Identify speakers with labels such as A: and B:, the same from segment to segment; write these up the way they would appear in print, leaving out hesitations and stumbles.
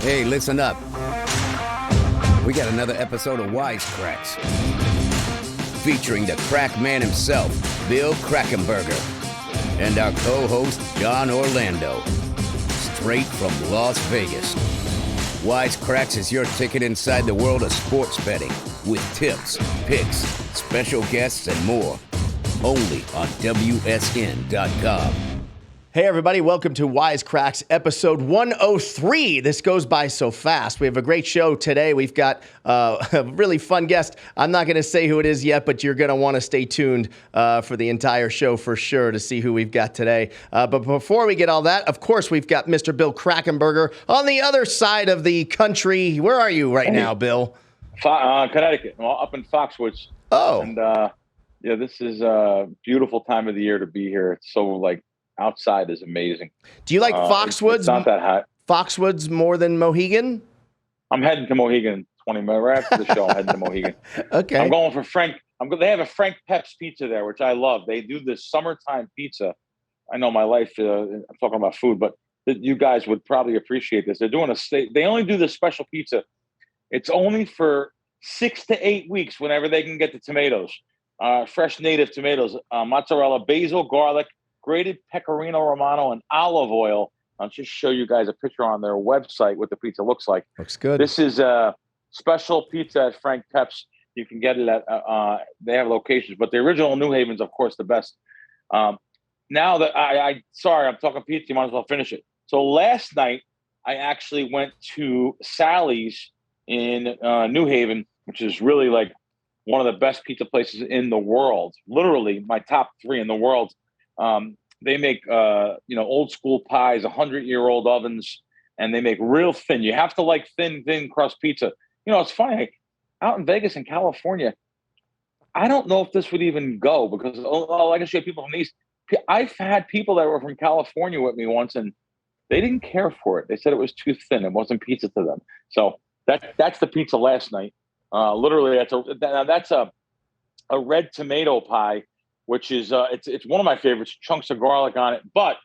A: Hey, listen up. We got another episode of Wise Kracks, featuring the crack man himself, Bill Krackomberger, and our co-host, John Orlando, straight from Las Vegas. Wise Kracks is your ticket inside the world of sports betting, with tips, picks, special guests, and more. Only on WSN.com.
B: Hey everybody, welcome to Wise Kracks episode 103. This goes by so fast. We have a great show today. We've got a really fun guest. I'm not going to say who it is yet, but you're going to want to stay tuned for the entire show for sure to see who we've got today. But before we get all that, of course, we've got Mr. Bill Krackomberger on the other side of the country. Where are you right now, Bill?
C: Connecticut, well, up in Foxwoods.
B: Oh.
C: And yeah, this is a beautiful time of the year to be here. It's so outside is amazing.
B: Do you like Foxwoods?
C: It's not that hot.
B: Foxwoods more than Mohegan?
C: I'm heading to Mohegan 20 minutes right after the show. I'm heading to Mohegan.
B: Okay.
C: I'm going for Frank. They have a Frank Pep's pizza there, which I love. They do this summertime pizza. I know my life. I'm talking about food, but you guys would probably appreciate this. They're doing They only do this special pizza. It's only for 6 to 8 weeks. Whenever they can get the tomatoes, fresh native tomatoes, mozzarella, basil, garlic, grated pecorino romano, and olive oil. I'll just show you guys a picture on their website what the pizza looks like.
B: Looks good.
C: This is a special pizza at Frank Pep's. You can get it at, they have locations, but the original New Haven's, of course, the best. Now that sorry, I'm talking pizza, you might as well finish it. So last night, I actually went to Sally's in New Haven, which is really one of the best pizza places in the world. Literally my top 3 in the world. They make, old school pies, 100-year-old ovens, and they make real thin. You have to like thin crust pizza. It's funny. Out in Vegas and California, I don't know if this would even go because, like I say, people from the East. I've had people that were from California with me once, and they didn't care for it. They said it was too thin. It wasn't pizza to them. So that's the pizza last night. Literally, that's a red tomato pie, which is it's one of my favorites. Chunks of garlic on it, but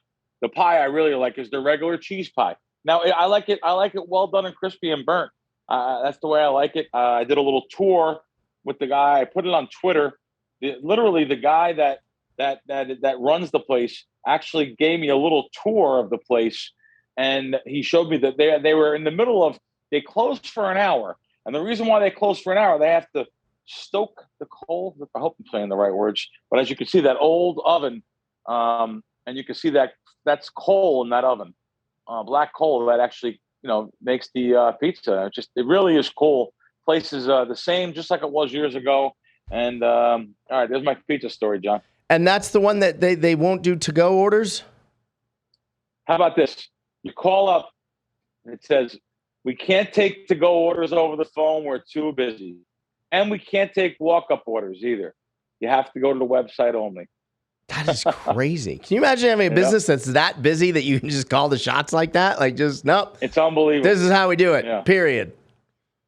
C: the pie I really like is the regular cheese pie. Now I like it well done and crispy and burnt. That's the way I like it. I did a little tour with the guy. I put it on Twitter. Literally, the guy that runs the place actually gave me a little tour of the place, and he showed me that they were in the middle of. They closed for an hour, and the reason why they closed for an hour, they have to stoke the coal. I hope I'm saying the right words, but as you can see, that old oven, and you can see that's coal in that oven, black coal that actually makes the pizza. It really is cool. Place is the same, just like it was years ago. And all right, there's my pizza story, John.
B: And that's the one that they won't do to-go orders?
C: How about this? You call up, and it says, we can't take to-go orders over the phone. We're too busy. And we can't take walk-up orders either. You have to go to the website only.
B: That is crazy. Can you imagine having a business that's that busy that you can just call the shots like that? Nope.
C: It's unbelievable.
B: This is how we do it, period.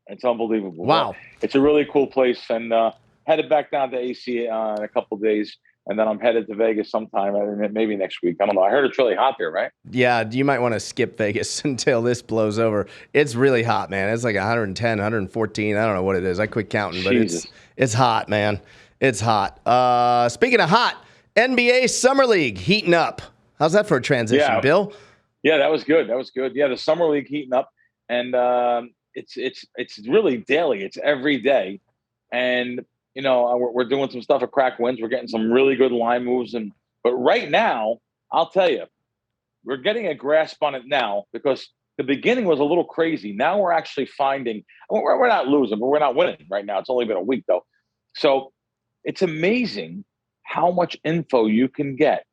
C: It's unbelievable.
B: Wow.
C: But it's a really cool place. And headed back down to AC in a couple of days. And then I'm headed to Vegas sometime, maybe next week. I don't know. I heard it's really hot there, right?
B: Yeah, you might want to skip Vegas until this blows over. It's really hot, man. It's like 110, 114. I don't know what it is. I quit counting, but it's hot, man. It's hot. Speaking of hot, NBA Summer League heating up. How's that for a transition, Bill?
C: Yeah, that was good. Yeah, the Summer League heating up, and it's really daily. It's every day, and we're doing some stuff at Crack Wins. We're getting some really good line moves. But right now, I'll tell you, we're getting a grasp on it now because the beginning was a little crazy. Now we're actually finding we're not losing, but we're not winning right now. It's only been a week, though. So it's amazing how much info you can get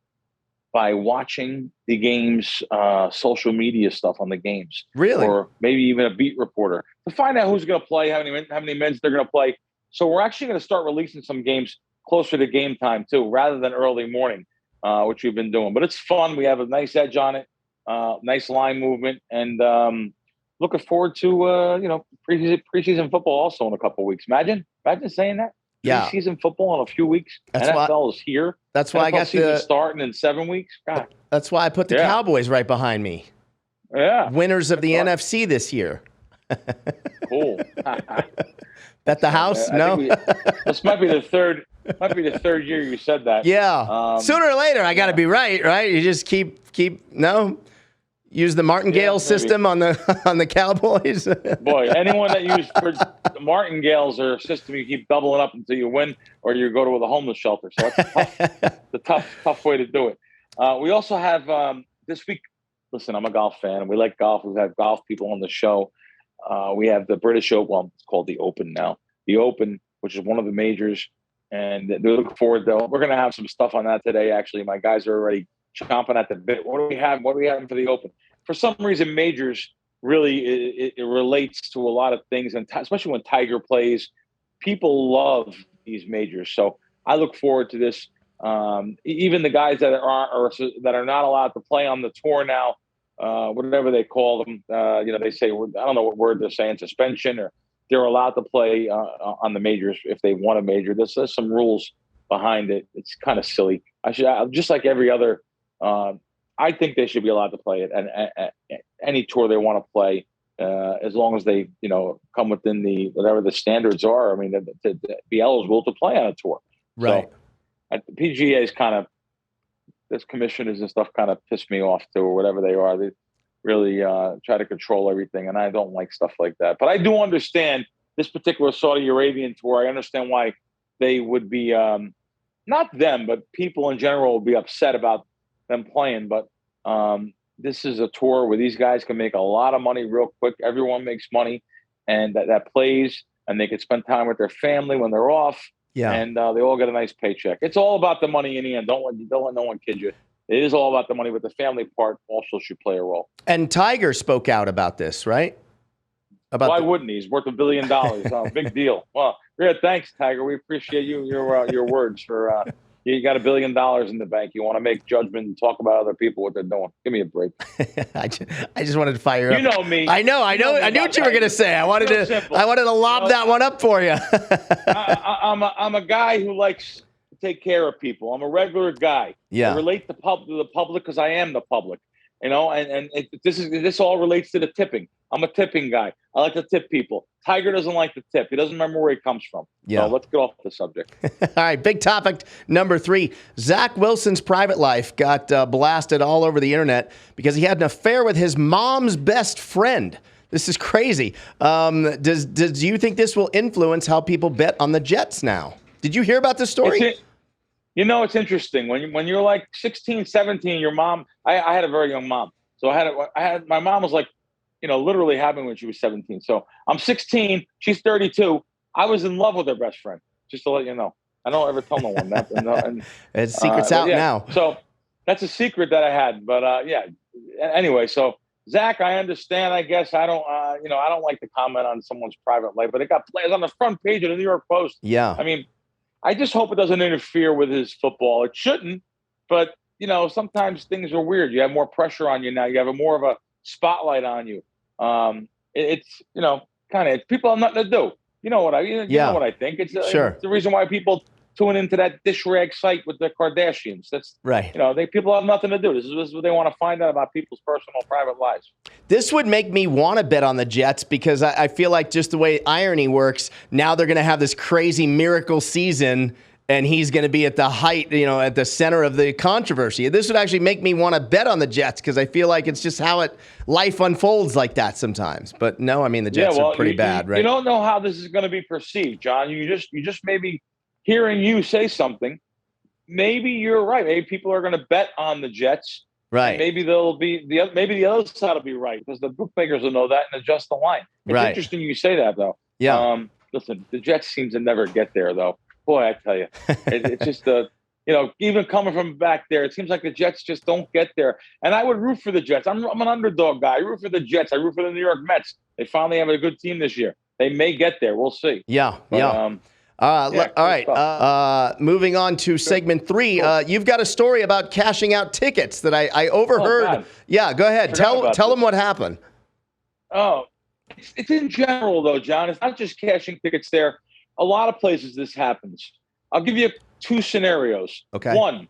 C: by watching the games, social media stuff on the games.
B: Really?
C: Or maybe even a beat reporter to find out who's going to play, how many minutes they're going to play. So we're actually going to start releasing some games closer to game time too, rather than early morning, which we've been doing. But it's fun. We have a nice edge on it, nice line movement, and looking forward to preseason football also in a couple of weeks. Imagine saying that.
B: Yeah.
C: Preseason football in a few weeks. NFL is here.
B: That's why I got
C: season starting in 7 weeks. God.
B: That's why I put the Cowboys right behind me.
C: Yeah.
B: winners of the NFC this year.
C: Cool.
B: Bet the house? No.
C: This might be the third. Might be the third year you said that.
B: Yeah. Sooner or later, I got to be right? You just keep use the martingale system on the Cowboys.
C: Boy, anyone that used martingales or a system, you keep doubling up until you win, or you go to the homeless shelter. So that's the tough way to do it. We also have this week. Listen, I'm a golf fan, and we like golf. We've had golf people on the show. We have the British Open. Well, it's called the Open now. The Open, which is one of the majors. And they look forward to. We're going to have some stuff on that today. Actually, my guys are already chomping at the bit. What do we have? What do we have for the Open? For some reason, majors really it relates to a lot of things, and especially when Tiger plays, people love these majors. So I look forward to this. Even the guys that are not allowed to play on the tour now, whatever they call them, they say, I don't know what word they're saying, suspension, or they're allowed to play on the majors if they want a major. There's some rules behind it. It's kind of silly. Just like every other. I think they should be allowed to play it at any tour they want to play, as long as they come within whatever the standards are. I mean, to be eligible to play on a tour.
B: Right.
C: So, the PGA's this commissioners and stuff kind of piss me off too, or whatever they are. They really try to control everything, and I don't like stuff like that. But I do understand this particular Saudi Arabian tour. I understand why they would be, not them, but people in general would be upset about them playing. But this is a tour where these guys can make a lot of money real quick. Everyone makes money, and that plays, and they can spend time with their family when they're off. Yeah, and they all get a nice paycheck. It's all about the money in the end. Don't let no one kid you. It is all about the money, but the family part also should play a role. And
B: Tiger spoke out about this, right?
C: Why wouldn't he? He's worth $1 billion. Big deal. Well, yeah, thanks, Tiger. We appreciate your words for. You got $1 billion in the bank. You want to make judgment and talk about other people, what they're doing. Give me a break.
B: I just wanted to fire up.
C: You know me.
B: I know. I knew what you were going to say. I wanted to lob that one up for you.
C: I'm a guy who likes to take care of people. I'm a regular guy.
B: Yeah.
C: I relate to the public because I am the public. And this all relates to the tipping. I'm a tipping guy. I like to tip people. Tiger doesn't like to tip. He doesn't remember where he comes from. Yeah. So let's get off the subject.
B: All right, big topic number 3. Zach Wilson's private life got blasted all over the internet because he had an affair with his mom's best friend. This is crazy. Do you think this will influence how people bet on the Jets now? Did you hear about this story?
C: It's interesting. When you're like 16, 17, your mom, I had a very young mom. So my mom was like, literally having when she was 17. So I'm 16. She's 32. I was in love with her best friend, just to let you know. I don't ever tell no one that.
B: It's secret's out now.
C: So that's a secret that I had. But anyway, so Zach, I understand. I guess I don't. I don't like to comment on someone's private life, but it got players on the front page of the New York Post.
B: Yeah.
C: I mean, I just hope it doesn't interfere with his football. It shouldn't, but sometimes things are weird. You have more pressure on you now. You have more of a spotlight on you. It's kind of people have nothing to do. You know what I think. It's
B: sure.
C: It's the reason why people tune into that dish rag site with the Kardashians. That's
B: right.
C: People have nothing to do. This is what they want to find out about people's personal, private lives.
B: This would make me want to bet on the Jets because I feel like just the way irony works, now they're going to have this crazy miracle season and he's going to be at the height, at the center of the controversy. This would actually make me want to bet on the Jets because I feel like it's just how life unfolds like that sometimes. But no, I mean, the Jets are pretty bad, right?
C: You don't know how this is going to be perceived, John. You just maybe hearing you say something, maybe you're right. Maybe people are going to bet on the Jets.
B: Right.
C: Maybe maybe the other side will be right because the bookmakers will know that and adjust the line. It's interesting you say that, though.
B: Yeah.
C: Listen, the Jets seem to never get there, though. Boy, I tell you, it's just even coming from back there, it seems like the Jets just don't get there. And I would root for the Jets. I'm an underdog guy. I root for the Jets. I root for the New York Mets. They finally have a good team this year. They may get there. We'll see.
B: Yeah. All right. Moving on to segment 3. You've got a story about cashing out tickets that I overheard.
C: Oh,
B: yeah, go ahead. Tell them what happened.
C: Oh, it's in general, though, John. It's not just cashing tickets there. A lot of places this happens. I'll give you 2 scenarios.
B: Okay.
C: 1,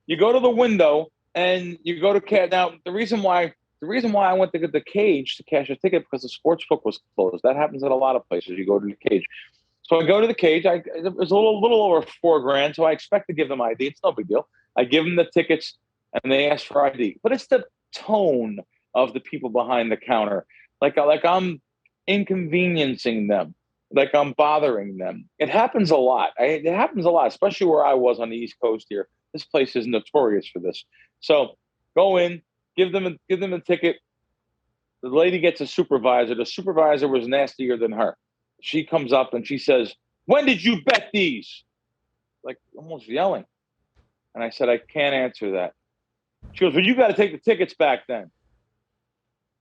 C: you go to the window and you go to cash. Now, the reason why the reason why I went to the cage to cash a ticket because the sports book was closed. That happens at a lot of places. You go to the cage. So I go to the cage. It was a little over $4,000, so I expect to give them ID. It's no big deal. I give them the tickets, and they ask for ID. But it's the tone of the people behind the counter, like I'm inconveniencing them, like I'm bothering them. It happens a lot. It happens a lot, especially where I was on the East Coast here. This place is notorious for this. So go in, give them a ticket. The lady gets a supervisor. The supervisor was nastier than her. She comes up and she says, "When did you bet these?" Like almost yelling. And I said, "I can't answer that." She goes, "Well, you got to take the tickets back then."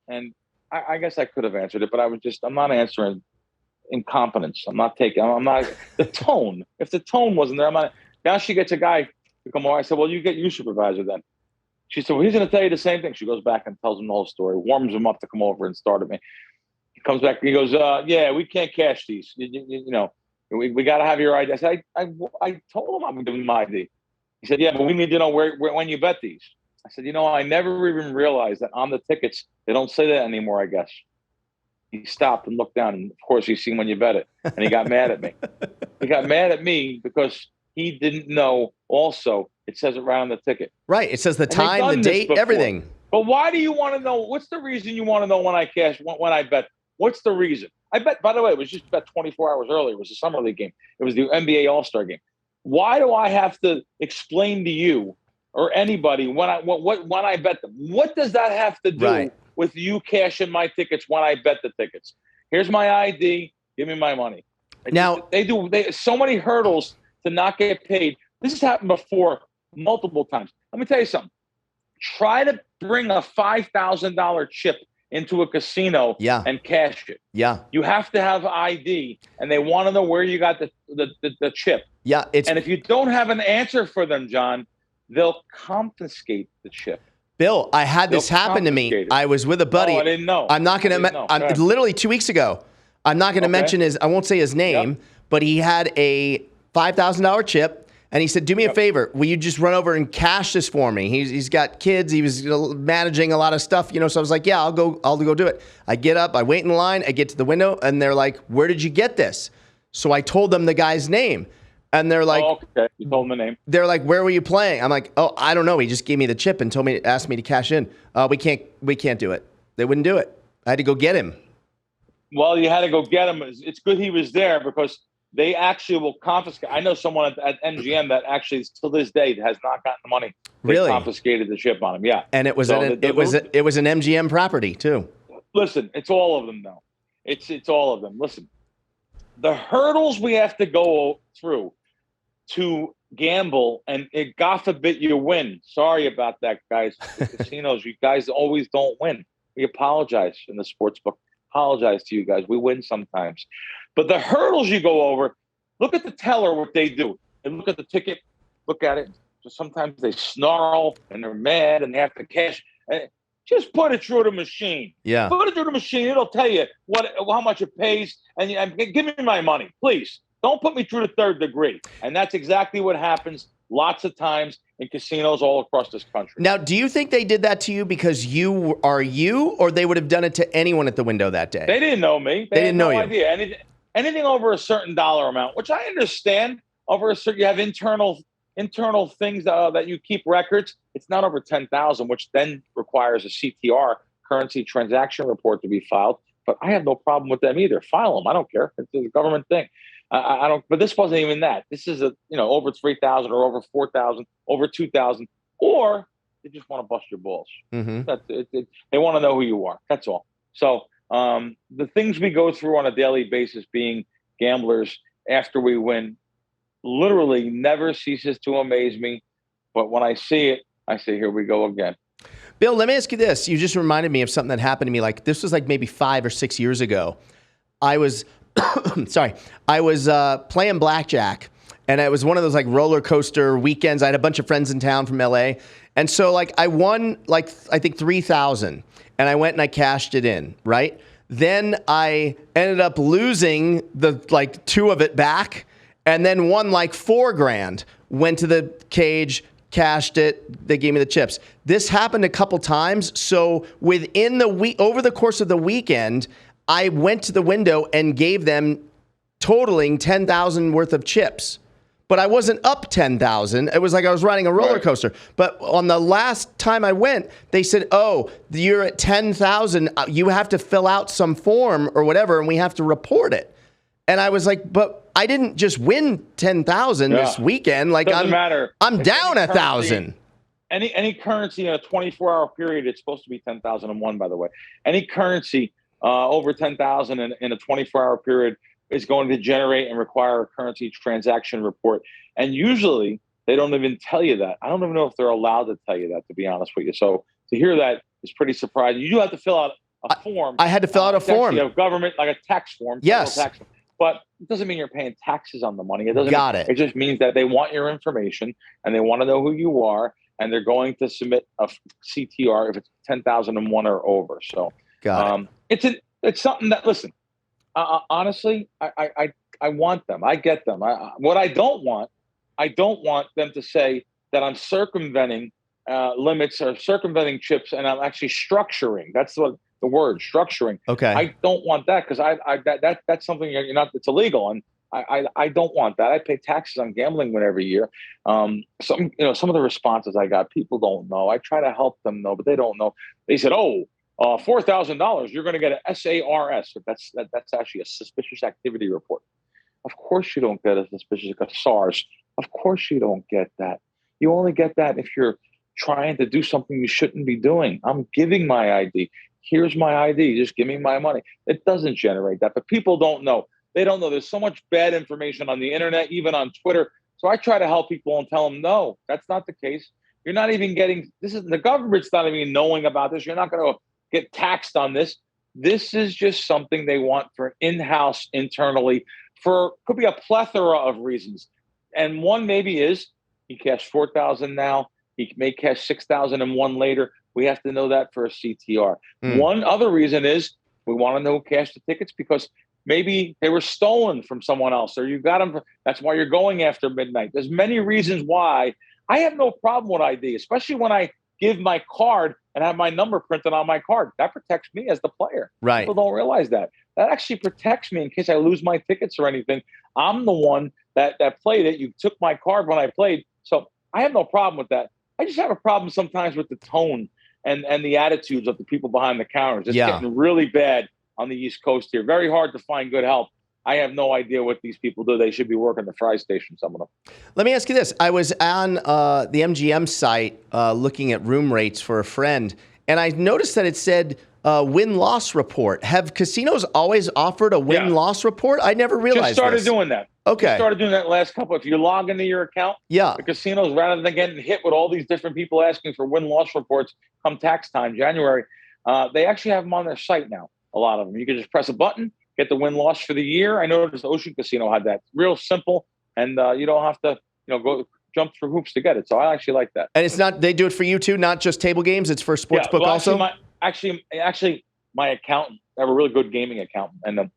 C: And I guess I could have answered it, but I'm not answering incompetence. I'm not the tone. If the tone wasn't there, I'm not. Now she gets a guy to come over. I said, "Well, you get your supervisor then." She said, "Well, he's going to tell you the same thing." She goes back and tells him the whole story, warms him up to come over and start at me. He comes back. He goes, "Yeah, we can't cash these. You know, we got to have your ID." I said, I told him I'm going to give him my ID. He said, "Yeah, but we need to know when you bet these." I said, I never even realized that on the tickets, they don't say that anymore, I guess. He stopped and looked down, and of course, he's seen when you bet it. And he got mad at me. He got mad at me because he didn't know also it says it right on the ticket.
B: Right. It says the time, the date, everything.
C: But why do you want to know? What's the reason you want to know when I cash, when I bet? What's the reason? I bet, by the way, it was just bet 24 hours earlier. It was a summer league game. It was the NBA All-Star game. Why do I have to explain to you or anybody when I bet them? What does that have to do with you cashing my tickets when I bet the tickets? Here's my ID. Give me my money.
B: Now
C: they so many hurdles to not get paid. This has happened before multiple times. Let me tell you something. Try to bring a $5,000 chip into a casino and cash it. Yeah. You have to have ID, and they want to know where you got the chip.
B: Yeah.
C: And if you don't have an answer for them, John, they'll confiscate the chip.
B: Bill, I had this happen to me. I was with a buddy.
C: Oh, I didn't know.
B: I'm not going to. Literally 2 weeks ago. I'm not going to mention I won't say his name, but he had a $5,000 chip. And he said, "Do me a favor. Will you just run over and cash this for me?" He's got kids. He was managing a lot of stuff, So I was like, "Yeah, I'll go do it." I get up, I wait in line, I get to the window, and they're like, "Where did you get this?" So I told them the guy's name, and they're like,
C: "Oh, okay, you told them the name."
B: They're like, "Where were you playing?" I'm like, "Oh, I don't know. He just gave me the chip and asked me to cash in. We can't do it." They wouldn't do it. I had to go get him.
C: Well, you had to go get him. It's good he was there because they actually will confiscate. I know someone at MGM that actually, till this day, has not gotten the money. They confiscated the chip on him. Yeah,
B: and it was an MGM property too.
C: Listen, it's all of them now. It's all of them. Listen, the hurdles we have to go through to gamble, and God forbid you win. Sorry about that, guys. The casinos, you guys always don't win. We apologize in the sports book. Apologize to you guys. We win sometimes. But the hurdles you go over, look at the teller, what they do. They look at the ticket, look at it. So sometimes they snarl and they're mad and they have to cash. Just put it through the machine.
B: Yeah.
C: Put it through the machine. It'll tell you how much it pays. And give me my money, please. Don't put me through the third degree. And that's exactly what happens lots of times in casinos all across this country.
B: Now, do you think they did that to you because you are you, or they would have done it to anyone at the window that day?
C: They didn't know me.
B: They didn't know you.
C: Idea. Anything over a certain dollar amount, which I understand, you have internal things that you keep records. It's not over 10,000, which then requires a CTR, currency transaction report, to be filed. But I have no problem with them either. File them. I don't care. It's a government thing. I don't. But this wasn't even that. This is over 3,000 or over 4,000, over 2,000, or they just want to bust your balls.
B: Mm-hmm.
C: That's it. They want to know who you are. That's all. So the things we go through on a daily basis, being gamblers after we win, literally never ceases to amaze me. But when I see it, I say, "Here we go again."
B: Bill, let me ask you this. You just reminded me of something that happened to me. Like this was like maybe 5 or 6 years ago. I was playing blackjack, and it was one of those like roller coaster weekends. I had a bunch of friends in town from LA. And so like I won like, I think 3,000, and I went and I cashed it in. Right. Then I ended up losing the like 2 of it back, and then won like $4,000, went to the cage, cashed it. They gave me the chips. This happened a couple times. So within the week, over the course of the weekend, I went to the window and gave them totaling 10,000 worth of chips. But I wasn't up 10,000. It was like I was riding a roller coaster. But on the last time I went, they said, "Oh, you're at 10,000. You have to fill out some form or whatever, and we have to report it." And I was like, "But I didn't just win 10,000 this weekend. Like,
C: doesn't matter.
B: I'm down 1,000."
C: Any currency in a 24-hour period, it's supposed to be 10,001, by the way. Any currency over 10,000 in a 24-hour period is going to generate and require a currency transaction report. And usually they don't even tell you that. I don't even know if they're allowed to tell you that, to be honest with you. So to hear that is pretty surprising. You do have to fill out a form.
B: I had to fill out a form.
C: A government, like a tax form.
B: Yes.
C: Tax form. But it doesn't mean you're paying taxes on the money. It doesn't.
B: Got it.
C: It just means that they want your information and they want to know who you are, and they're going to submit a CTR if it's 10,001 or over. So
B: Got it.
C: It's something that, listen, honestly, I want them. I get them. What I don't want them to say that I'm circumventing limits or circumventing chips, and I'm actually structuring. That's what the word, structuring.
B: Okay.
C: I don't want that, because that's something you're not. It's illegal, and I don't want that. I pay taxes on gambling every year. Some of the responses I got, people don't know. I try to help them know, but they don't know. They said, "Oh, $4,000, you're going to get an SARS." That's actually a suspicious activity report. Of course you don't get a suspicious SARS. Of course you don't get that. You only get that if you're trying to do something you shouldn't be doing. I'm giving my ID. Here's my ID. Just give me my money. It doesn't generate that. But people don't know. They don't know. There's so much bad information on the internet, even on Twitter. So I try to help people and tell them, no, that's not the case. You're not even getting, the government's not even knowing about this. You're not going to get taxed on this. This is just something they want for in-house, internally, could be a plethora of reasons. And one maybe is he cashed 4,000 now. He may cash 6,001 later. We have to know that for a CTR. One other reason is we want to know who cashed the tickets, because maybe they were stolen from someone else, or you got them. That's why you're going after midnight. There's many reasons why. I have no problem with ID, especially when I give my card and have my number printed on my card. That protects me as the player.
B: Right.
C: People don't realize that. That actually protects me in case I lose my tickets or anything. I'm the one that played it. You took my card when I played. So I have no problem with that. I just have a problem sometimes with the tone and the attitudes of the people behind the counters. It's getting really bad on the East Coast here. Very hard to find good help. I have no idea what these people do. They should be working the fry station, some of them.
B: Let me ask you this. I was on the MGM site looking at room rates for a friend, and I noticed that it said win-loss report. Have casinos always offered a win-loss report? I never realized
C: Just started doing that.
B: Okay.
C: Just started doing that last couple. If you log into your account, the casinos, rather than getting hit with all these different people asking for win-loss reports come tax time, January, they actually have them on their site now, a lot of them. You can just press a button, get the win-loss for the year. I noticed the Ocean Casino had that. Real simple, and you don't have to go jump through hoops to get it. So I actually like that.
B: And it's not, they do it for you too, not just table games. It's for sportsbook also?
C: Actually, my accountant, I have a really good gaming accountant, and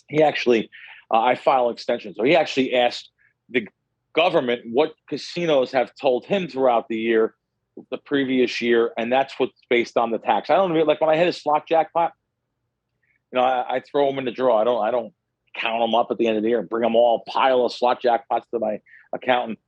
C: he actually, I file extensions. So he actually asked the government what casinos have told him throughout the year, the previous year, and that's what's based on the tax. I don't know, like when I hit a slot jackpot, I throw them in the draw. I don't count them up at the end of the year and bring them all pile of slot jackpots to my accountant.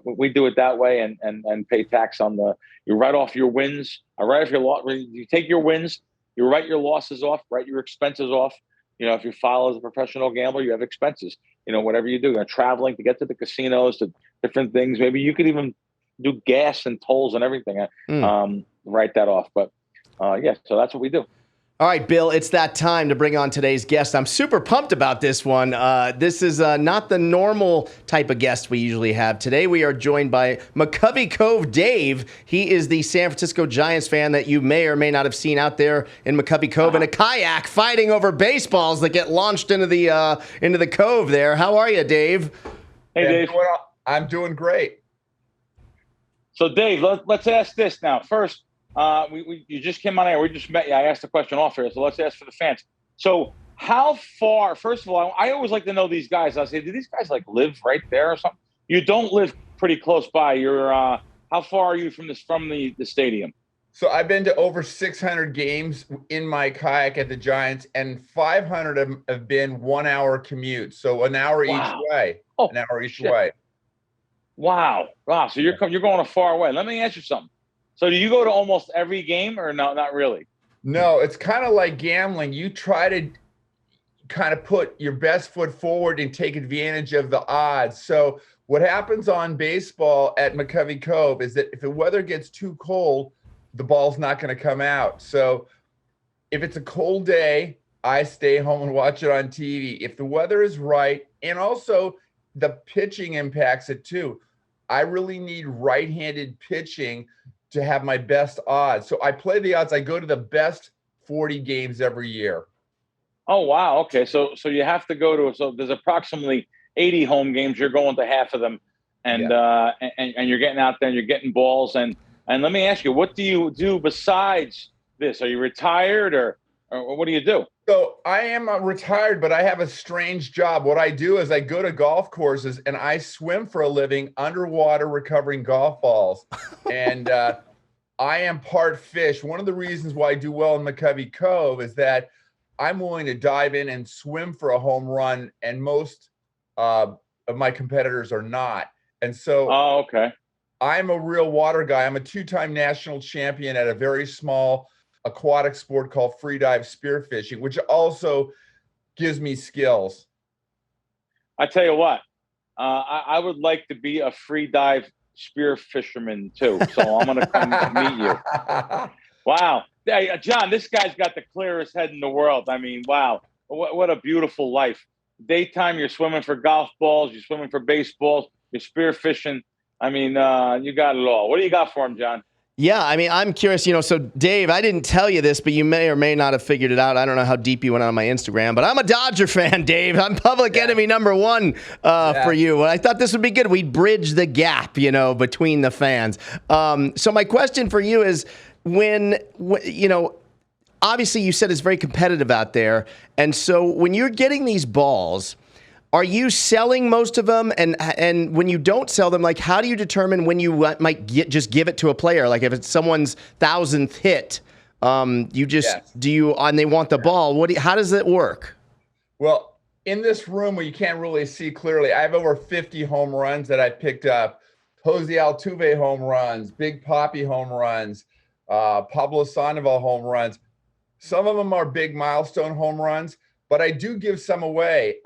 C: We do it that way and pay tax on you write off your wins. You take your wins, you write your losses off, write your expenses off. If you file as a professional gambler, you have expenses, whatever you do, traveling to get to the casinos, to different things. Maybe you could even do gas and tolls and everything. Write that off. But so that's what we do.
B: All right, Bill, it's that time to bring on today's guest. I'm super pumped about this one. This is not the normal type of guest we usually have. Today we are joined by McCovey Cove Dave. He is the San Francisco Giants fan that you may or may not have seen out there in McCovey Cove in a kayak fighting over baseballs that get launched into the cove there. How are you, Dave?
C: Hey, Dave.
D: I'm doing great.
C: So, Dave, let's ask this now. First, you just came on air. We just met you. I asked the question off here, so let's ask for the fans. So how far, first of all, I always like to know these guys. I say, do these guys live right there or something? You don't live pretty close by. You're How far are you from the stadium?
D: So I've been to over 600 games in my kayak at the Giants, and 500 of them have been 1 hour commute. So an hour each way.
C: Oh,
D: an hour each
C: shit.
D: way.
C: Wow. So you're going a far way. Let me ask you something. So do you go to almost every game or no, not really?
D: No, it's kind of like gambling. You try to kind of put your best foot forward and take advantage of the odds. So what happens on baseball at McCovey Cove is that if the weather gets too cold, the ball's not going to come out. So if it's a cold day, I stay home and watch it on TV. If the weather is right, and also the pitching impacts it too. I really need right-handed pitching to have my best odds. So I play the odds. I go to the best 40 games every year.
C: Oh, wow. Okay. So you have to go to, so there's approximately 80 home games. You're going to half of them, and you're getting out there and you're getting balls. And let me ask you, what do you do besides this? Are you retired or what do you do?
D: So I am retired, but I have a strange job. What I do is I go to golf courses and I swim for a living underwater recovering golf balls. And I am part fish. One of the reasons why I do well in McCovey Cove is that I'm willing to dive in and swim for a home run, and most of my competitors are not. And so
C: okay.
D: I'm a real water guy. I'm a 2-time national champion at a very small aquatic sport called freedive spearfishing, which also gives me skills.
C: I tell you what, I would like to be a free dive spear fisherman too. So I'm going to come meet you. Wow. Hey, John, this guy's got the clearest head in the world. I mean, wow. What a beautiful life. Daytime, you're swimming for golf balls. You're swimming for baseballs. You're spear fishing. I mean, you got it all. What do you got for him, John?
B: Yeah, I mean, I'm curious, so Dave, I didn't tell you this, but you may or may not have figured it out. I don't know how deep you went on my Instagram, but I'm a Dodger fan, Dave. I'm public enemy number one for you. And I thought this would be good. We'd bridge the gap, between the fans. So my question for you is, when obviously you said it's very competitive out there. And so when you're getting these balls, are you selling most of them? And when you don't sell them, like, how do you determine when you might just give it to a player? Like if it's someone's 1,000th hit, you just and they want the ball. How does it work?
D: Well, in this room where you can't really see clearly, I have over 50 home runs that I picked up. Jose Altuve home runs, Big Poppy home runs, Pablo Sandoval home runs. Some of them are big milestone home runs, but I do give some away.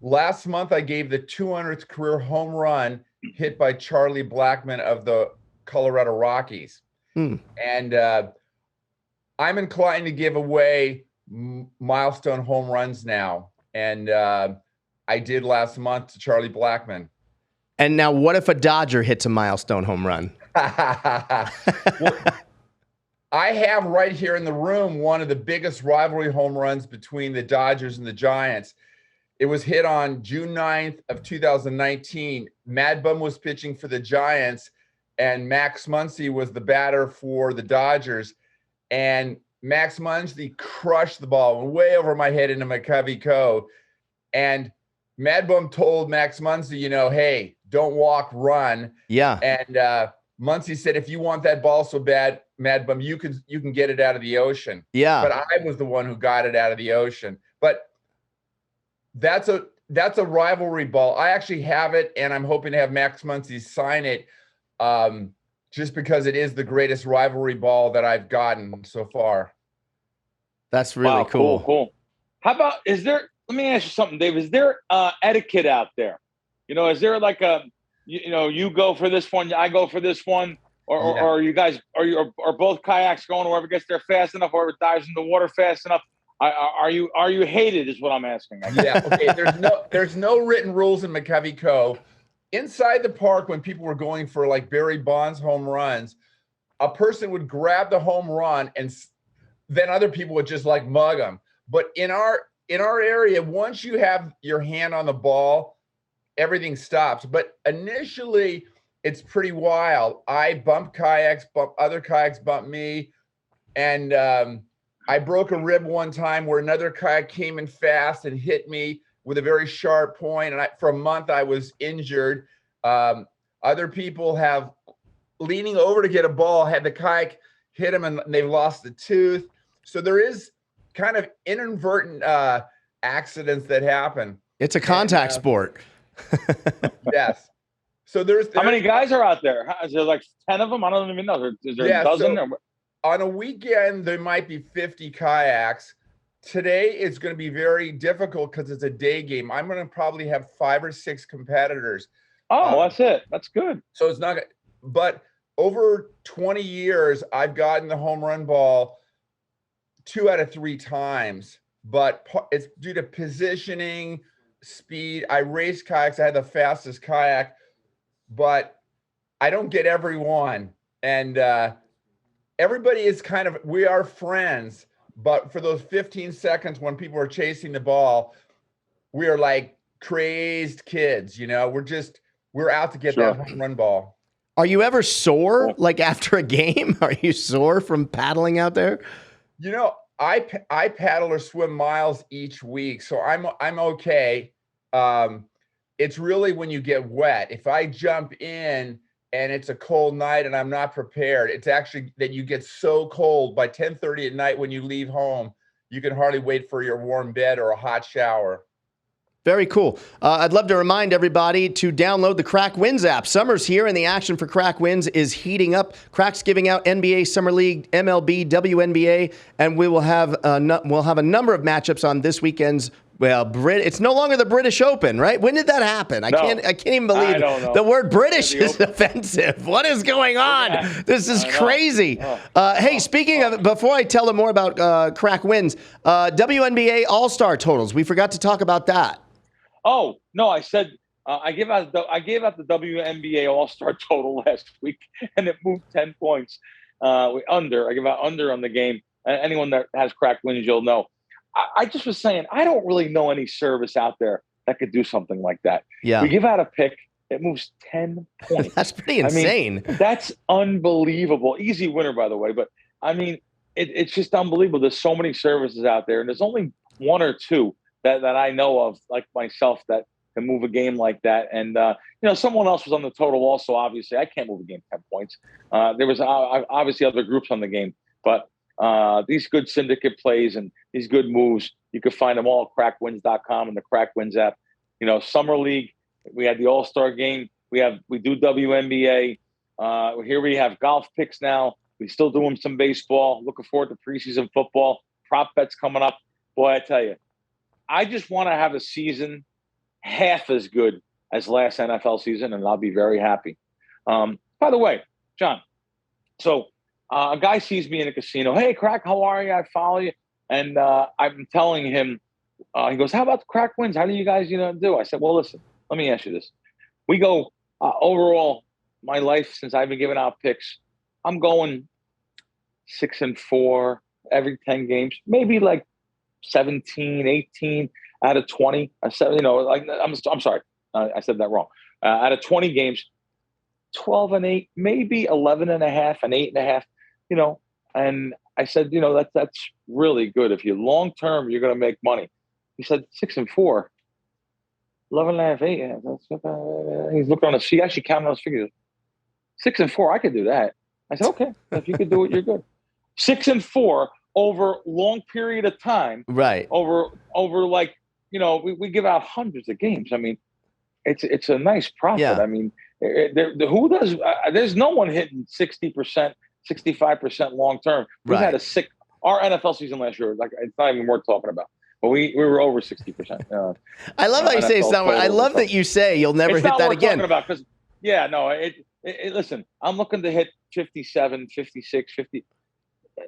D: Last month, I gave the 200th career home run hit by Charlie Blackmon of the Colorado Rockies. And I'm inclined to give away milestone home runs now. And I did last month to Charlie Blackmon.
B: And now what if a Dodger hits a milestone home run?
D: Well, I have right here in the room one of the biggest rivalry home runs between the Dodgers and the Giants. It was hit on June 9th of 2019. Mad Bum was pitching for the Giants, and Max Muncy was the batter for the Dodgers. And Max Muncy crushed the ball way over my head into McCovey Cove. And Mad Bum told Max Muncy, hey, don't walk, run.
B: Yeah.
D: And Muncy said, if you want that ball so bad, Mad Bum, you can get it out of the ocean.
B: Yeah.
D: But I was the one who got it out of the ocean. But that's a rivalry ball. I actually have it, and I'm hoping to have Max Muncy sign it, just because it is the greatest rivalry ball that I've gotten so far.
B: That's really cool.
C: Cool. How about, let me ask you something, Dave. Is there etiquette out there? Is there like you go for this one, I go for this one, or are you guys, are both kayaks going wherever gets there fast enough, or it dives in the water fast enough? Are you hated is what I'm asking.
D: Yeah. Okay. There's no written rules in McCovey Cove. Inside the park, when people were going for like Barry Bonds home runs, a person would grab the home run, and then other people would just like mug them. But in our area, once you have your hand on the ball, everything stops. But initially, it's pretty wild. I bump kayaks, other kayaks bump me, and I broke a rib one time where another kayak came in fast and hit me with a very sharp point. And for a month, I was injured. A Other people have leaning over to get a ball, had the kayak hit them and they've lost the tooth. So there is kind of inadvertent accidents that happen.
B: It's a contact sport.
D: Yes. So there's
C: how many guys are out there? Is there like 10 of them? I don't even know. Is there a dozen?
D: So on a weekend, there might be 50 kayaks. Today, it's going to be very difficult because it's a day game. I'm going to probably have 5 or 6 competitors.
C: Oh, that's it. That's good.
D: So it's not, but over 20 years, I've gotten the home run ball 2 out of 3 times, but it's due to positioning, speed. I race kayaks. I had the fastest kayak, but I don't get every one. And everybody is kind of, we are friends, but for those 15 seconds when people are chasing the ball, we are like crazed kids, you know, we're out to get that home run ball.
B: Are you ever sore, like after a game? Are you sore from paddling out there?
D: You know, I paddle or swim miles each week, so I'm okay. It's really when you get wet. If I jump in and it's a cold night and I'm not prepared, it's actually that you get so cold by 10:30 at night when you leave home, you can hardly wait for your warm bed or a hot shower.
B: Very cool. I'd love to remind everybody to download the Crack Wins app. Summer's here, and the action for Crack Wins is heating up. Crack's giving out NBA Summer League, MLB, WNBA, and we will have a number of matchups on this weekend's. Well, it's no longer the British Open, right? When did that happen? I can't even believe the word British is offensive. What is going on? Yeah. This is crazy. Hey, speaking of, before I tell them more about Crack Wins, WNBA All-Star totals. We forgot to talk about that.
C: Oh no, I said I gave out the WNBA All-Star total last week, and it moved 10 points under. I give out under on the game. Anyone that has Crack Wins, you'll know. I just was saying, I don't really know any service out there that could do something like that.
B: Yeah,
C: we give out a pick, it moves 10 points.
B: That's pretty insane.
C: I mean, that's unbelievable. Easy winner, by the way. But I mean, it's just unbelievable. There's so many services out there, and there's only 1 or 2 that I know of, like myself, that can move a game like that. And, you know, someone else was on the total also, obviously. I can't move a game 10 points. There was obviously other groups on the game. But these good syndicate plays and these good moves, you can find them all at crackwins.com and the Crack Wins app. You know, Summer League, we had the All-Star game. We do WNBA. Here we have golf picks now. We still doing some baseball. Looking forward to preseason football. Prop bets coming up. Boy, I tell you, I just want to have a season half as good as last NFL season, and I'll be very happy. By the way, John, so a guy sees me in a casino. Hey, Crack, how are you? I follow you. And I'm telling him, he goes, how about the Crack Wins? How do you guys, do? I said, well, listen, let me ask you this. We go overall, my life since I've been giving out picks, I'm going 6-4 every 10 games, maybe like 17, 18 out of 20. I said, I'm sorry. I said that wrong. Out of 20 games, 12-8, maybe 11.5 and 8.5, and I said, that's really good. If you long-term, you're going to make money. He said 6-4, 11.5, 8. Yeah, he's looking on he actually counted those figures. 6-4, I could do that. I said, okay, if you could do it, you're good. 6-4 over long period of time.
B: Right.
C: Over like, we give out hundreds of games. I mean, it's a nice profit.
B: Yeah.
C: I mean, who does? There's no one hitting 60%, 65% long term. We had our NFL season last year. Like, it's not even worth talking about. But we were over 60%.
B: I love how you say it's not. I love that you say you'll never hit that again.
C: Talking about, because listen, I'm looking to hit 57, 56, 50.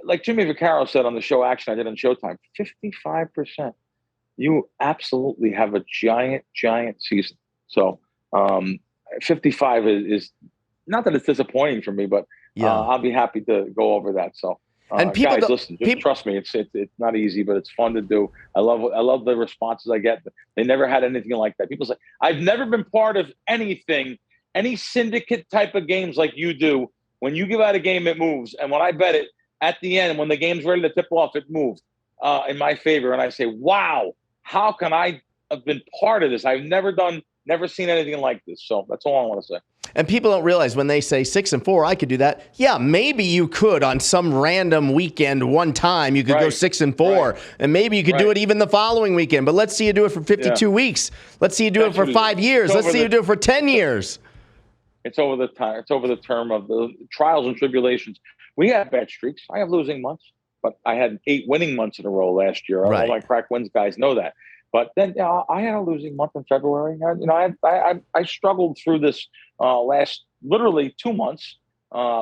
C: Like Jimmy Vaccaro said on the show Action I did on Showtime, 55%. You absolutely have a giant season. So 55 is not that it's disappointing for me, but I'll be happy to go over that. So
B: and people
C: guys, listen, just trust me. It's not easy, but it's fun to do. I love the responses I get. They never had anything like that. People say, I've never been part of anything, any syndicate type of games like you do. When you give out a game, it moves. And when I bet it, at the end, when the game's ready to tip off, it moved in my favor. And I say, wow, how can I have been part of this? I've never seen anything like this. So that's all I want to say.
B: And people don't realize when they say 6-4, I could do that. Yeah, maybe you could on some random weekend one time. You could go 6-4, and maybe you could do it even the following weekend. But let's see you do it for 52 weeks. Let's see you do it for 5 years. Let's see you do it for 10 years.
C: It's over the time. It's over the term of the trials and tribulations. We have bad streaks. I have losing months, but I had 8 winning months in a row last year. All my Crack Wins guys know that. But then I had a losing month in February. I struggled through this last literally 2 months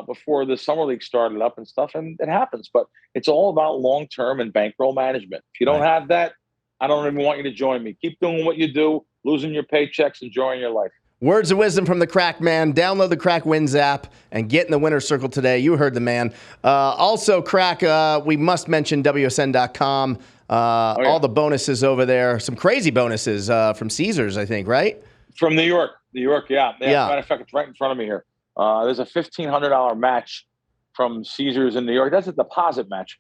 C: before the summer league started up and stuff, and it happens. But it's all about long-term and bankroll management. If you don't have that, I don't even want you to join me. Keep doing what you do, losing your paychecks, enjoying your life.
B: Words of wisdom from the Crack Man. Download the Crack Wins app and get in the winner's circle today. You heard the man. Also, Crack, we must mention WSN.com. All the bonuses over there. Some crazy bonuses from Caesars, I think, right?
C: From New York. Yeah. Matter of fact, it's right in front of me here. There's a $1,500 match from Caesars in New York. That's a deposit match.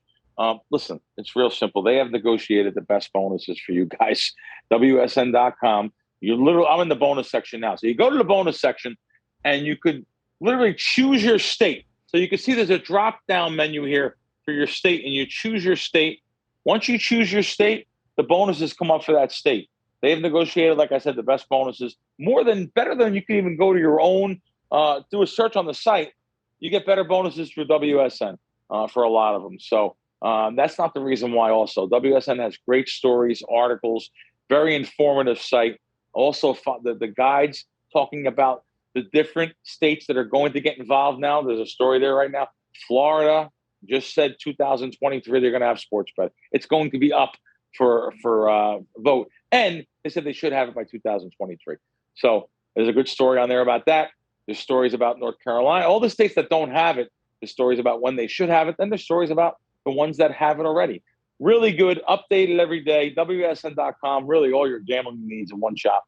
C: Listen, it's real simple. They have negotiated the best bonuses for you guys. WSN.com. I'm in the bonus section now. So you go to the bonus section and you could literally choose your state. So you can see there's a drop-down menu here for your state, and you choose your state. Once you choose your state, the bonuses come up for that state. They've negotiated, like I said, the best bonuses. Better than you can even go to your own, do a search on the site. You get better bonuses through WSN for a lot of them. So that's not the reason why also. WSN has great stories, articles, very informative site. Also, the guides talking about the different states that are going to get involved now. There's a story there right now. Florida just said 2023 they're going to have sports bet. It's going to be up for vote. And they said they should have it by 2023. So there's a good story on there about that. There's stories about North Carolina. All the states that don't have it, there's stories about when they should have it. Then there's stories about the ones that have it already. Really good, updated every day. WSN.com, really all your gambling needs in one shop.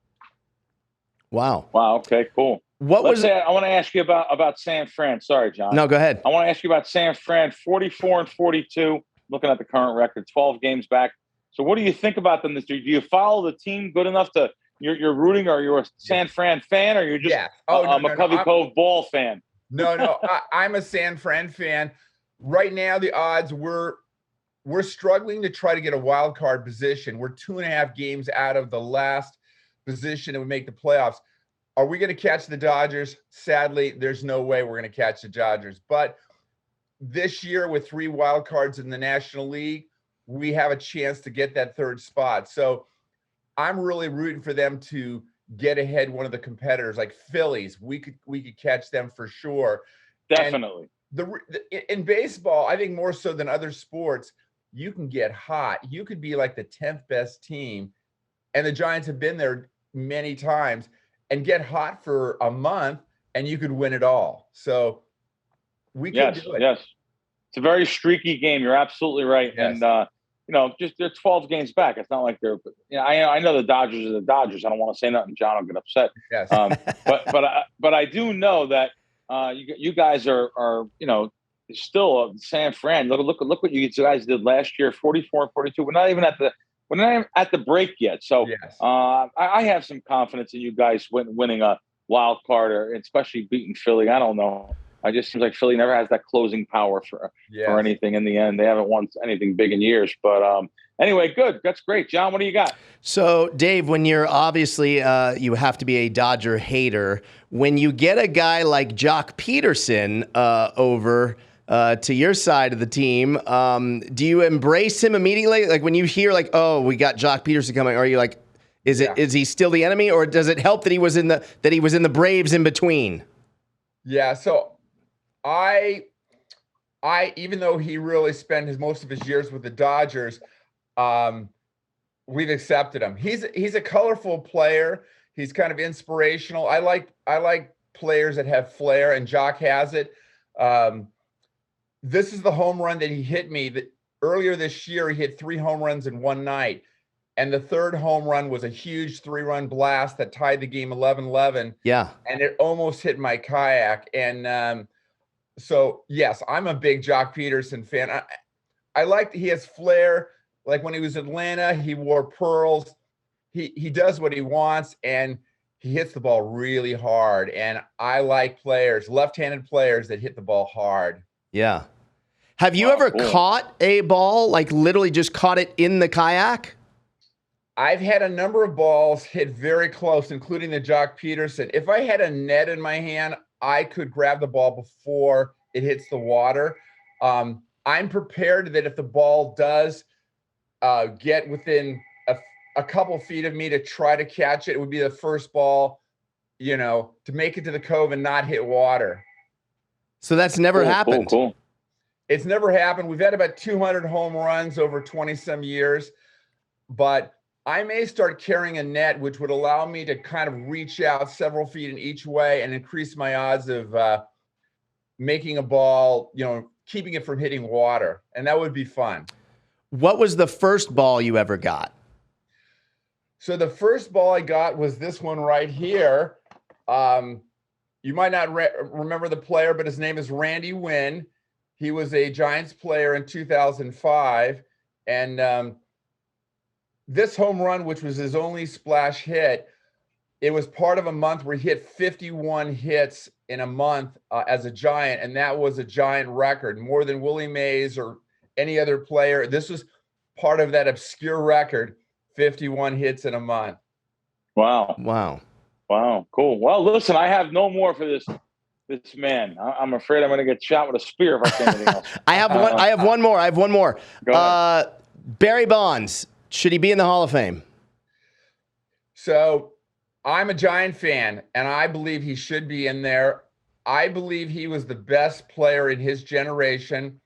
B: Wow.
C: Okay, cool. I want to ask you about San Fran. Sorry, John.
B: No, go ahead.
C: I want to ask you about San Fran, 44-42. Looking at the current record, 12 games back. So what do you think about them this year? Do you follow the team good enough to you're rooting, or you're a San Fran fan, or you're just a McCovey Cove ball fan?
D: No. I'm a San Fran fan. Right now, the odds we're struggling to try to get a wild card position. We're 2.5 games out of the last position that would make the playoffs. Are we going to catch the Dodgers? Sadly, there's no way we're going to catch the Dodgers. But this year, with 3 wild cards in the National League, we have a chance to get that 3rd spot. So I'm really rooting for them to get ahead one of the competitors, like Phillies. We could catch them for sure.
C: Definitely.
D: In baseball, I think more so than other sports, you can get hot. You could be like the 10th best team, and the Giants have been there many times, and get hot for a month, and you could win it all. So we can do it.
C: Yes. It's a very streaky game. You're absolutely right. Yes. And, just they're 12 games back. It's not like they're, I know the Dodgers are the Dodgers. I don't want to say nothing. John will get upset.
D: Yes.
C: But I do know that you guys are still San Fran. Look what you guys did last year, 44-42. We're not even at the break yet. So
D: yes.
C: I have some confidence in you guys winning a wild card, or especially beating Philly. I don't know. It just seems like Philly never has that closing power for anything in the end. They haven't won anything big in years. But anyway, good. That's great. John, what do you got?
B: So, Dave, when you're obviously you have to be a Dodger hater, when you get a guy like Jock Peterson over to your side of the team, do you embrace him immediately? Like when you hear like, oh, we got Jock Peterson coming, are you like, is he still the enemy, or does it help that he was in the Braves in between?
D: Yeah. So I even though he really spent most of his years with the Dodgers, we've accepted him. He's a colorful player. He's kind of inspirational. I like players that have flair, and Jock has it. This is the home run that he hit me. Earlier this year, he hit 3 home runs in one night. And the 3rd home run was a huge 3-run blast that tied the game 11-11.
B: Yeah.
D: And it almost hit my Kayak. And so, yes, I'm a big Jock Peterson fan. I like he has flair. Like when he was in Atlanta, he wore pearls. He does what he wants, and he hits the ball really hard. And I like left-handed players that hit the ball hard.
B: Yeah. Have you ever caught a ball, like literally just caught it in the kayak?
D: I've had a number of balls hit very close, including the Jock Peterson. If I had a net in my hand, I could grab the ball before it hits the water. I'm prepared that if the ball does get within a couple feet of me to try to catch it, it would be the first ball, to make it to the cove and not hit water.
B: So that's never happened.
C: Cool.
D: It's never happened. We've had about 200 home runs over 20-some years, but I may start carrying a net, which would allow me to kind of reach out several feet in each way and increase my odds of making a ball, keeping it from hitting water. And that would be fun.
B: What was the first ball you ever got?
D: So the first ball I got was this one right here. You might not remember the player, but his name is Randy Wynn. He was a Giants player in 2005. And this home run, which was his only splash hit, it was part of a month where he hit 51 hits in a month as a Giant. And that was a Giant record, more than Willie Mays or any other player. This was part of that obscure record, 51 hits in a month.
B: Wow.
C: Cool. Well, listen, I have no more for this man. I'm afraid I'm going to get shot with a spear if I say anything else.
B: I have one more.
C: Go ahead.
B: Barry Bonds, should he be in the Hall of Fame?
D: So I'm a Giant fan, and I believe he should be in there. I believe he was the best player in his generation.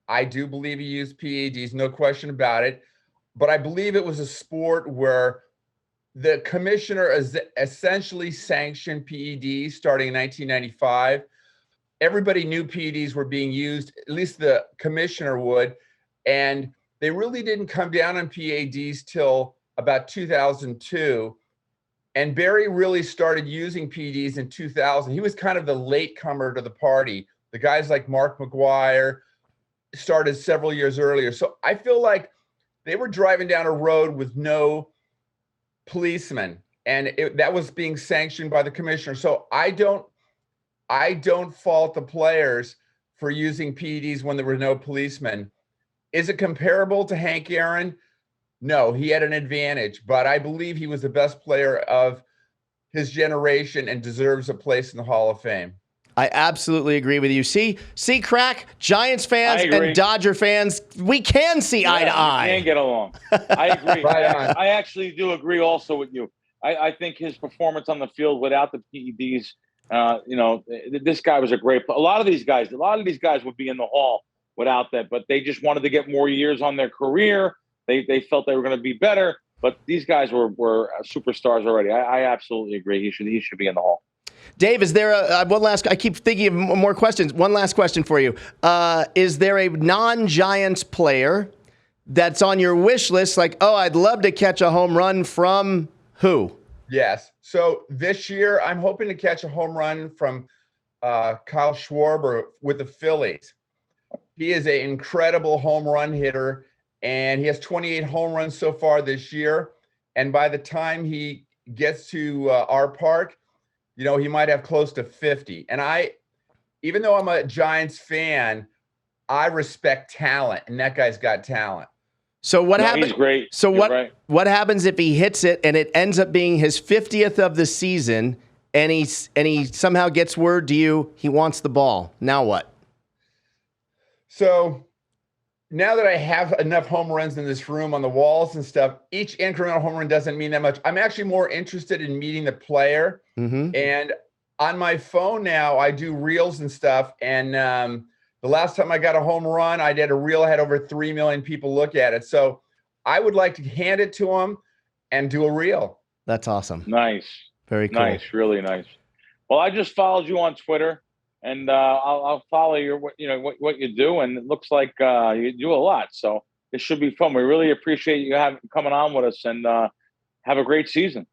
D: I do believe he used PEDs, no question about it. But I believe it was a sport where the commissioner essentially sanctioned PEDs starting in 1995. Everybody knew PEDs were being used, at least the commissioner would, and they really didn't come down on PEDs till about 2002. And Barry really started using PEDs in 2000. He was kind of the latecomer to the party. The guys like Mark McGwire started several years earlier. So I feel like they were driving down a road with no policemen, and that was being sanctioned by the commissioner. So I don't fault the players for using PEDs when there were no policemen. Is it comparable to Hank Aaron? No, he had an advantage, but I believe he was the best player of his generation and deserves a place in the Hall of Fame.
B: I absolutely agree with you. See, Crack, Giants fans and Dodger fans, we can see eye to eye.
C: We can get along. I agree. I actually do agree also with you. I think his performance on the field without the PEDs, this guy was a great. A lot of these guys would be in the Hall without that, but they just wanted to get more years on their career. They felt they were going to be better, but these guys were superstars already. I absolutely agree. He should be in the Hall.
B: Dave, is there one last? I keep thinking of more questions. One last question for you. Is there a non-Giants player that's on your wish list? Like, I'd love to catch a home run from who?
D: Yes. So this year, I'm hoping to catch a home run from Kyle Schwarber with the Phillies. He is an incredible home run hitter, and he has 28 home runs so far this year. And by the time he gets to our park, he might have close to 50. And even though I'm a Giants fan, I respect talent, and that guy's got talent.
B: So what happens?
C: He's great.
B: So what happens if he hits it and it ends up being his 50th of the season, and he somehow gets word to you he wants the ball? Now what?
D: So now that I have enough home runs in this room on the walls and stuff, each incremental home run doesn't mean that much. I'm actually more interested in meeting the player. Mm-hmm. And on my phone now, I do reels and stuff. And the last time I got a home run, I did a reel. I had over 3 million people look at it. So I would like to hand it to him and do a reel.
B: That's awesome.
C: Nice.
B: Very cool.
C: Nice. Really nice. Well, I just followed you on Twitter. And I'll follow what you do, and it looks like you do a lot. So it should be fun. We really appreciate you coming on with us, and have a great season.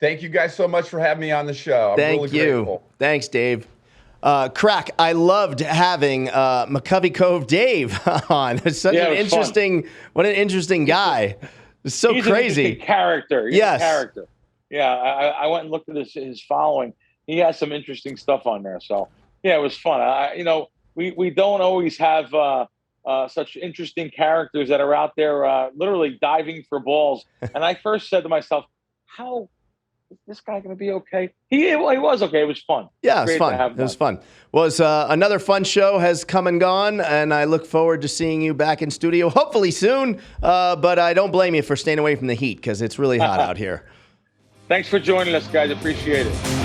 D: Thank you guys so much for having me on the show. I'm
B: Thank
D: really
B: you.
D: Grateful.
B: Thanks, Dave. Crack, I loved having McCovey Cove Dave on. It's such an interesting. Fun. What an interesting guy. It's so
C: He's
B: crazy.
C: An interesting character. He's a character. Yeah, I went and looked at his following. He has some interesting stuff on there. So yeah, it was fun. We don't always have such interesting characters that are out there literally diving for balls. And I first said to myself, how is this guy going to be okay? He was okay. It was fun.
B: Yeah, it was fun. It was fun. Well, another fun show has come and gone, and I look forward to seeing you back in studio, hopefully soon. But I don't blame you for staying away from the heat because it's really hot out here.
C: Thanks for joining us, guys. Appreciate it.